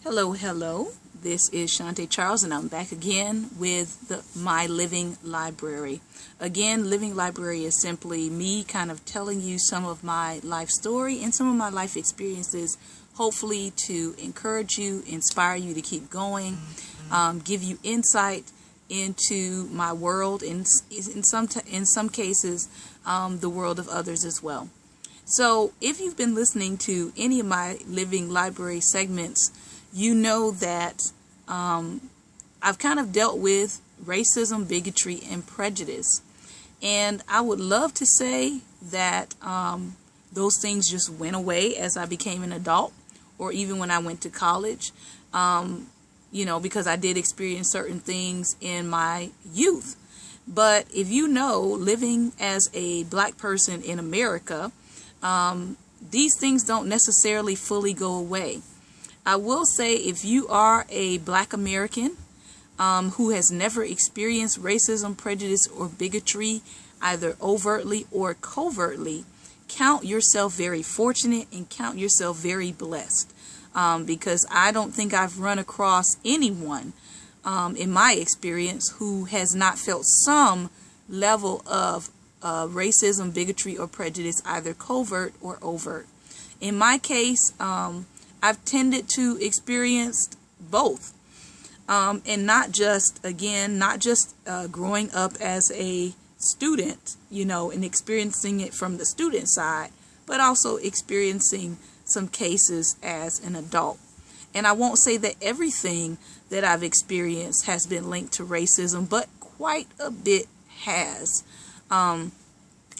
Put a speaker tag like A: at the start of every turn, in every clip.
A: Hello, hello. This is Shantae Charles, and I'm back again with my living library. Again, living library is simply me kind of telling you some of my life story and some of my life experiences, hopefully to encourage you, inspire you to keep going, give you insight into my world, in some cases, the world of others as well. So, if you've been listening to any of my living library segments, you know that I've kind of dealt with racism, bigotry, and prejudice. And I would love to say that those things just went away as I became an adult, or even when I went to college, because I did experience certain things in my youth. But if you know, living as a black person in America, these things don't necessarily fully go away. I will say, if you are a black American who has never experienced racism, prejudice, or bigotry, either overtly or covertly, count yourself very fortunate and count yourself very blessed, because I don't think I've run across anyone in my experience who has not felt some level of racism, bigotry, or prejudice, either covert or overt. In my case, I've tended to experience both, and not just growing up as a student, and experiencing it from the student side, but also experiencing some cases as an adult. And I won't say that everything that I've experienced has been linked to racism, but quite a bit has.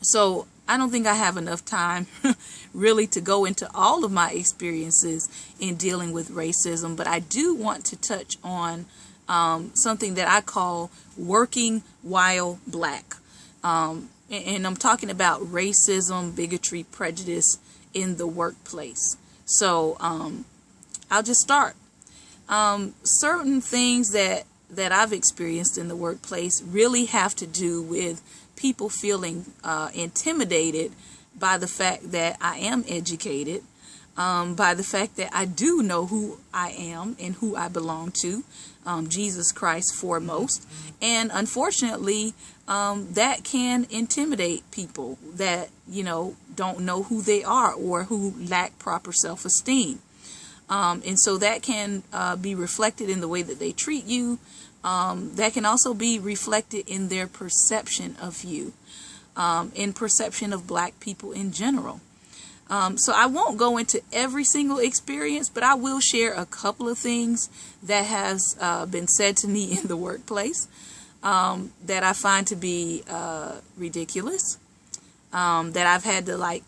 A: So I don't think I have enough time really to go into all of my experiences in dealing with racism, but I do want to touch on something that I call working while black. And I'm talking about racism, bigotry, prejudice in the workplace. So I'll just start. Certain things that I've experienced in the workplace really have to do with people feeling intimidated by the fact that I am educated, by the fact that I do know who I am and who I belong to, Jesus Christ foremost. And unfortunately, that can intimidate people that, don't know who they are or who lack proper self-esteem. And so that can be reflected in the way that they treat you. That can also be reflected in their perception of you, in perception of black people in general. So I won't go into every single experience, but I will share a couple of things that has been said to me in the workplace that I find to be ridiculous, that I've had to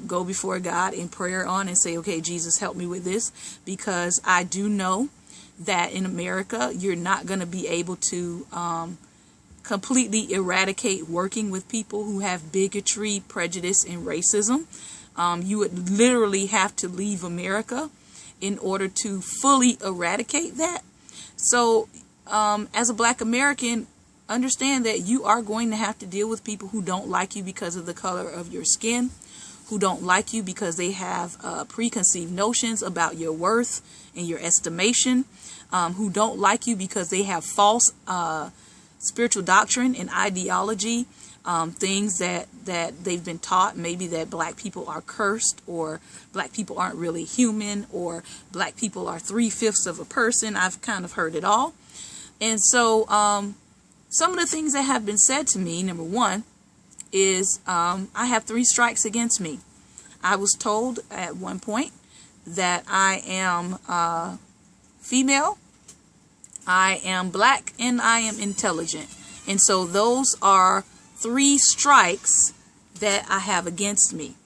A: go before God in prayer on and say, okay, Jesus, help me with this, because I do know that in America, you're not going to be able to completely eradicate working with people who have bigotry, prejudice, and racism. You would literally have to leave America in order to fully eradicate that. So as a black American, understand that you are going to have to deal with people who don't like you because of the color of your skin, who don't like you because they have preconceived notions about your worth and your estimation, who don't like you because they have false spiritual doctrine and ideology, things that they've been taught, maybe that black people are cursed, or black people aren't really human, or black people are 3/5 of a person. I've kind of heard it all. And so some of the things that have been said to me, number one, is I have 3 strikes against me. I was told at one point that I am female, I am black, and I am intelligent. And so those are 3 strikes that I have against me.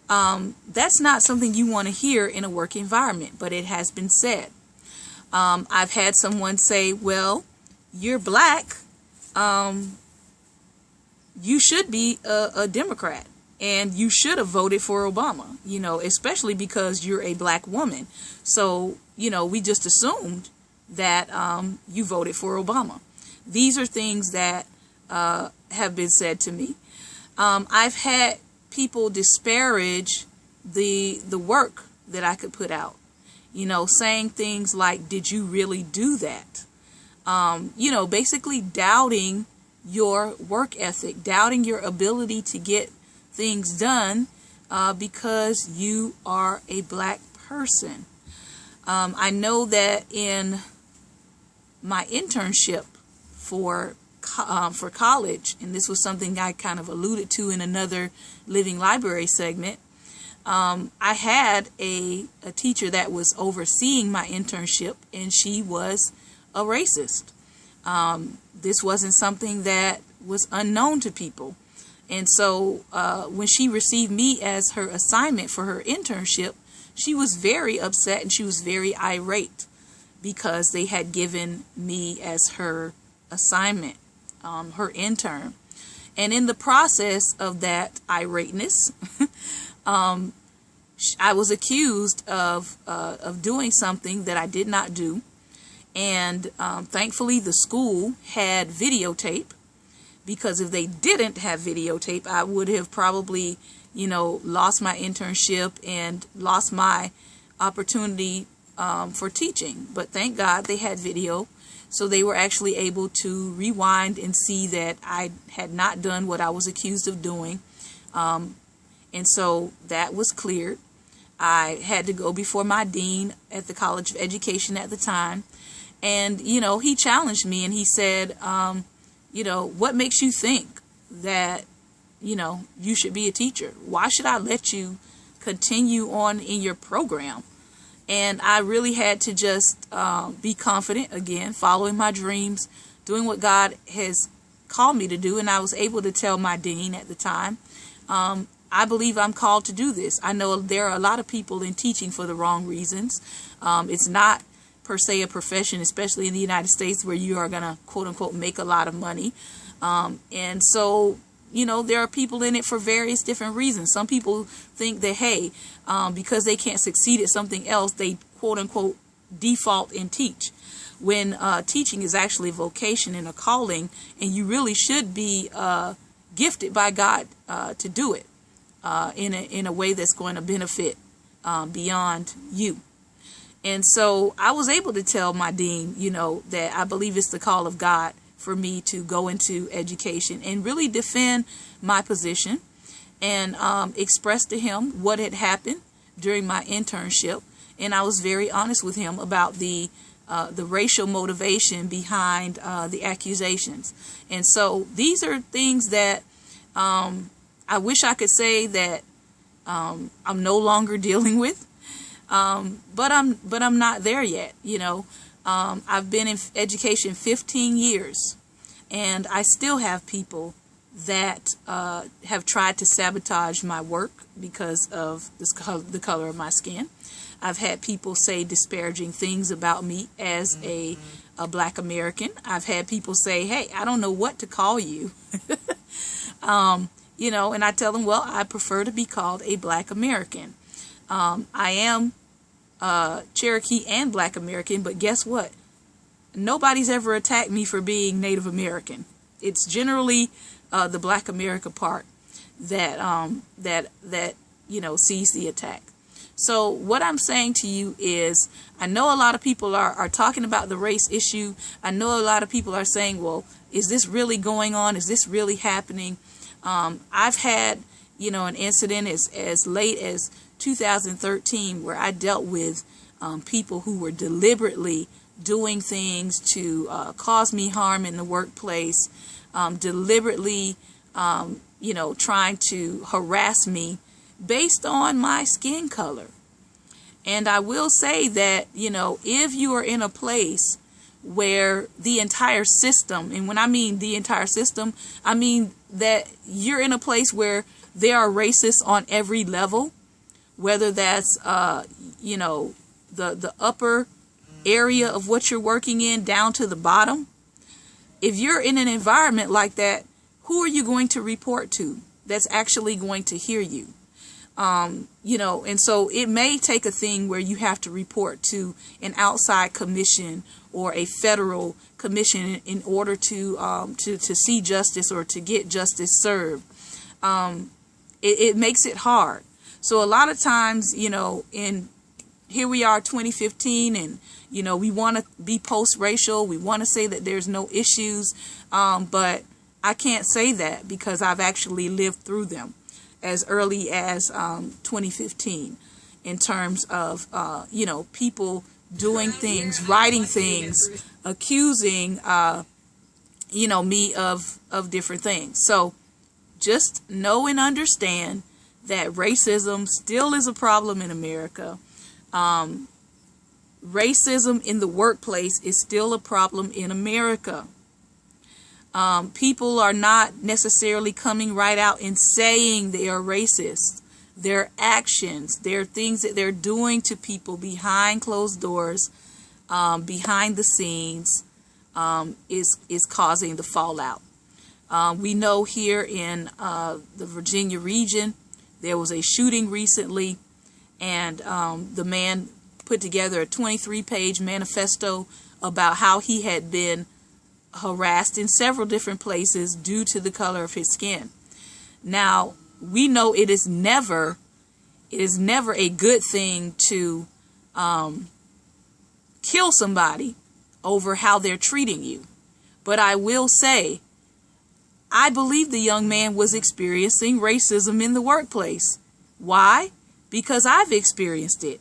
A: That's not something you want to hear in a work environment, but it has been said. I've had someone say, well, you're black, you should be a Democrat, and you should have voted for Obama, especially because you're a black woman. So, we just assumed that you voted for Obama. These are things that have been said to me. I've had people disparage the work that I could put out. saying things like, did you really do that? Basically doubting your work ethic, doubting your ability to get things done because you are a black person. I know that in my internship for college, and this was something I kind of alluded to in another Living Library segment, I had a teacher that was overseeing my internship, and she was a racist. This wasn't something that was unknown to people. And so when she received me as her assignment for her internship, she was very upset and she was very irate because they had given me as her assignment, her intern. And in the process of that irateness, I was accused of doing something that I did not do. And thankfully, the school had videotape, because if they didn't have videotape, I would have probably, lost my internship and lost my opportunity for teaching. But thank God they had video. So they were actually able to rewind and see that I had not done what I was accused of doing. And so that was cleared. I had to go before my dean at the College of Education at the time. And, he challenged me and he said, what makes you think that, you should be a teacher? Why should I let you continue on in your program? And I really had to just be confident, again, following my dreams, doing what God has called me to do. And I was able to tell my dean at the time, I believe I'm called to do this. I know there are a lot of people in teaching for the wrong reasons. It's not per se a profession, especially in the United States, where you are going to, quote unquote, make a lot of money. And so, there are people in it for various different reasons. Some people think that, hey, because they can't succeed at something else, they, quote unquote, default and teach. When teaching is actually a vocation and a calling, and you really should be gifted by God to do it in a way that's going to benefit beyond you. And so I was able to tell my dean, that I believe it's the call of God for me to go into education and really defend my position and express to him what had happened during my internship. And I was very honest with him about the racial motivation behind the accusations. And so these are things that I wish I could say that I'm no longer dealing with. But I'm not there yet. I've been in education 15 years, and I still have people that have tried to sabotage my work because of the color of my skin. I've had people say disparaging things about me as a black American. I've had people say, hey, I don't know what to call you. And I tell them, well, I prefer to be called a black American. I am Cherokee and black American, but guess what? Nobody's ever attacked me for being Native American. It's generally the black America part that sees the attack. So what I'm saying to you is, I know a lot of people are talking about the race issue. I know a lot of people are saying, well, is this really going on? Is this really happening? I've had, an incident as late as 2013 where I dealt with people who were deliberately doing things to cause me harm in the workplace, deliberately, trying to harass me based on my skin color. And I will say that, if you are in a place where the entire system, and when I mean the entire system, I mean that you're in a place where there are racists on every level, whether that's, the upper area of what you're working in down to the bottom. If you're in an environment like that, who are you going to report to that's actually going to hear you? And so it may take a thing where you have to report to an outside commission or a federal commission in order to see justice or to get justice served. It makes it hard. So a lot of times, in here we are 2015, and we want to be post-racial. We want to say that there's no issues, but I can't say that because I've actually lived through them as early as 2015 in terms of people doing things, writing things, accusing me of different things. So just know and understand that racism still is a problem in America. Racism in the workplace is still a problem in America. People are not necessarily coming right out and saying they are racist. Their actions, their things that they're doing to people behind closed doors, behind the scenes, is causing the fallout. We know here in the Virginia region, there was a shooting recently, and the man put together a 23-page manifesto about how he had been harassed in several different places due to the color of his skin. Now, we know it is never a good thing to kill somebody over how they're treating you. But I will say, I believe the young man was experiencing racism in the workplace. Why? Because I've experienced it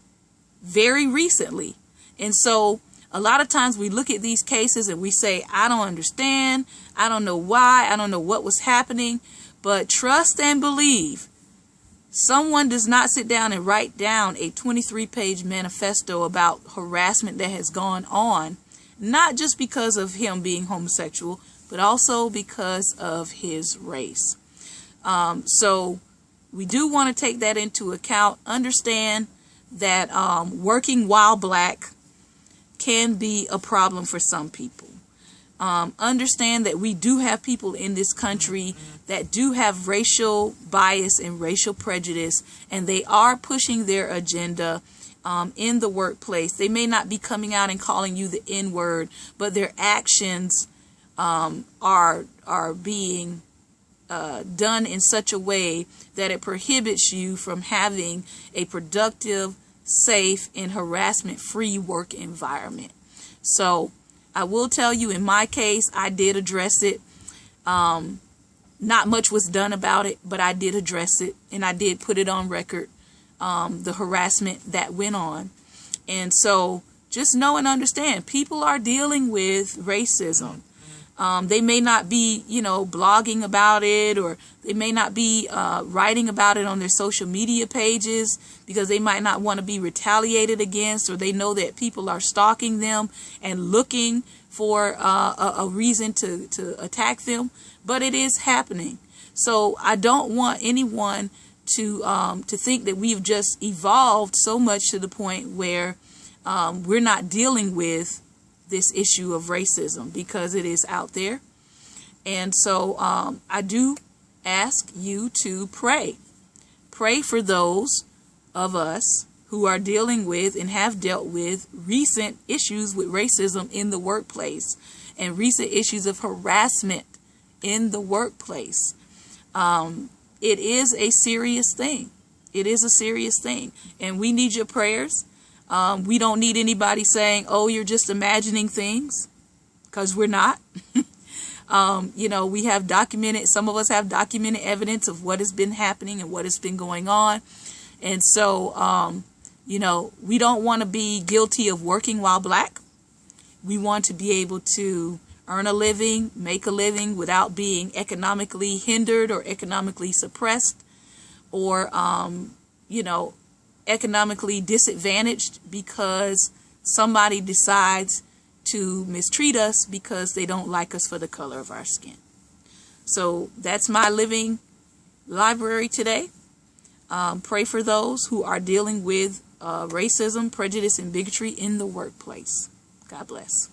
A: very recently. And so a lot of times we look at these cases and we say, I don't understand. I don't know why. I don't know what was happening. But trust and believe, someone does not sit down and write down a 23-page manifesto about harassment that has gone on, not just because of him being homosexual, but also because of his race. So we do want to take that into account. Understand that working while black can be a problem for some people. Understand that we do have people in this country that do have racial bias and racial prejudice, and they are pushing their agenda in the workplace. They may not be coming out and calling you the N-word, but their actions are being done in such a way that it prohibits you from having a productive, safe, and harassment-free work environment. So I will tell you, in my case, I did address it. Not much was done about it, but I did address it, and I did put it on record, the harassment that went on. And so just know and understand, people are dealing with racism. They may not be, blogging about it, or they may not be writing about it on their social media pages because they might not want to be retaliated against, or they know that people are stalking them and looking for a reason to attack them. But it is happening. So I don't want anyone to think that we've just evolved so much to the point where we're not dealing with this issue of racism, because it is out there. And so I do ask you to pray. Pray for those of us who are dealing with and have dealt with recent issues with racism in the workplace and recent issues of harassment in the workplace. It is a serious thing. It is a serious thing. And we need your prayers. We don't need anybody saying, oh, you're just imagining things, because we're not. We have documented, some of us have documented evidence of what has been happening and what has been going on. And so, we don't want to be guilty of working while black. We want to be able to earn a living, make a living without being economically hindered or economically suppressed, or, economically disadvantaged because somebody decides to mistreat us because they don't like us for the color of our skin. So that's my living library today. Pray for those who are dealing with racism, prejudice, and bigotry in the workplace. God bless.